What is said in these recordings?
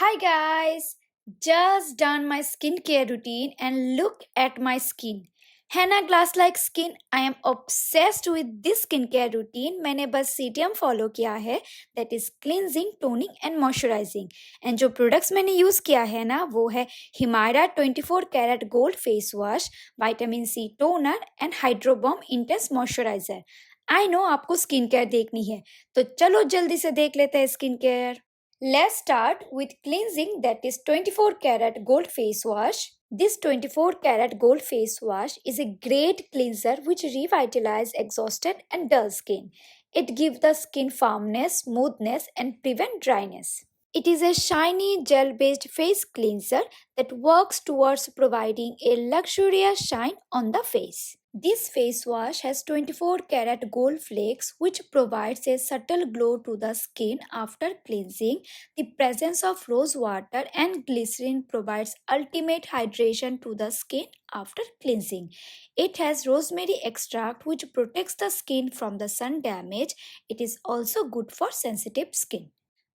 Hi guys, just done my skincare routine and look at my skin. Henna glass like skin. I am obsessed with this skincare routine. मैंने बस CTM follow किया है, that is cleansing, toning and moisturizing. And जो products मैंने use किया है ना वो है Himalaya 24 karat gold face wash, vitamin C toner and Hydro Bomb intense moisturizer. I know आपको skincare देखनी है, तो चलो जल्दी से देख लेते हैं skincare. Let's start with cleansing, that is 24 karat gold face wash. This 24 karat gold face wash is a great cleanser which revitalizes exhausted and dull skin. It gives the skin firmness, smoothness and prevent dryness. It is a shiny gel-based face cleanser that works towards providing a luxurious shine on the face. This face wash has 24 karat gold flakes which provides a subtle glow to the skin after cleansing. The presence of rose water and glycerin provides ultimate hydration to the skin after cleansing. It has rosemary extract which protects the skin from the sun damage. It is also good for sensitive skin.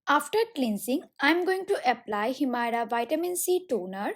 After cleansing, I am going to apply Himalaya Vitamin C Toner.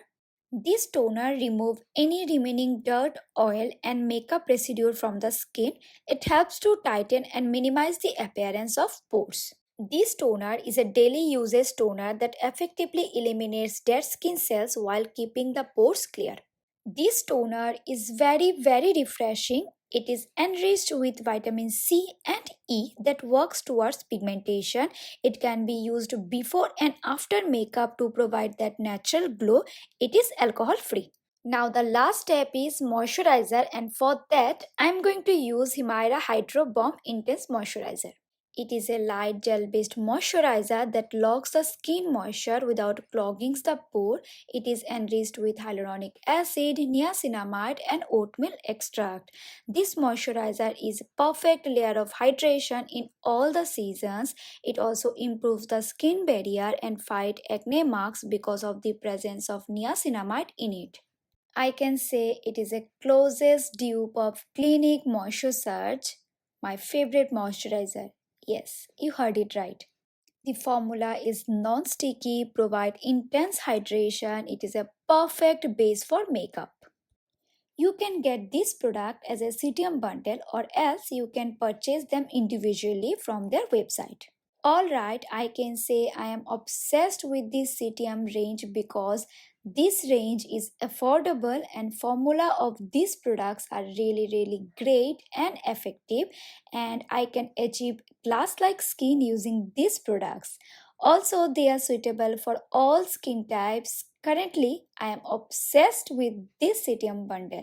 This toner removes any remaining dirt, oil and makeup residue from the skin. It helps to tighten and minimize the appearance of pores. This toner is a daily usage toner that effectively eliminates dead skin cells while keeping the pores clear. This toner is very refreshing. It is enriched with vitamin C and E that works towards pigmentation. It can be used before and after makeup to provide that natural glow. It is alcohol free. Now the last step is moisturizer, and for that I am going to use Himalaya Hydro Bomb Intense Moisturizer. It is a light gel based moisturizer that locks the skin moisture without clogging the pore. It is enriched with hyaluronic acid, niacinamide and oatmeal extract. This moisturizer is a perfect layer of hydration in all the seasons. It also improves the skin barrier and fight acne marks because of the presence of niacinamide in it. I can say it is a closest dupe of Clinique Moisture Surge, my favorite moisturizer. Yes, you heard it right. The formula is non-sticky, provide intense hydration. It is a perfect base for makeup. You can get this product as a CTM bundle or else you can purchase them individually from their website. Alright, I can say I am obsessed with this CTM range because this range is affordable and formula of these products are really great and effective, and I can achieve glass like skin using these products. Also, they are suitable for all skin types. Currently, I am obsessed with this CTM bundle.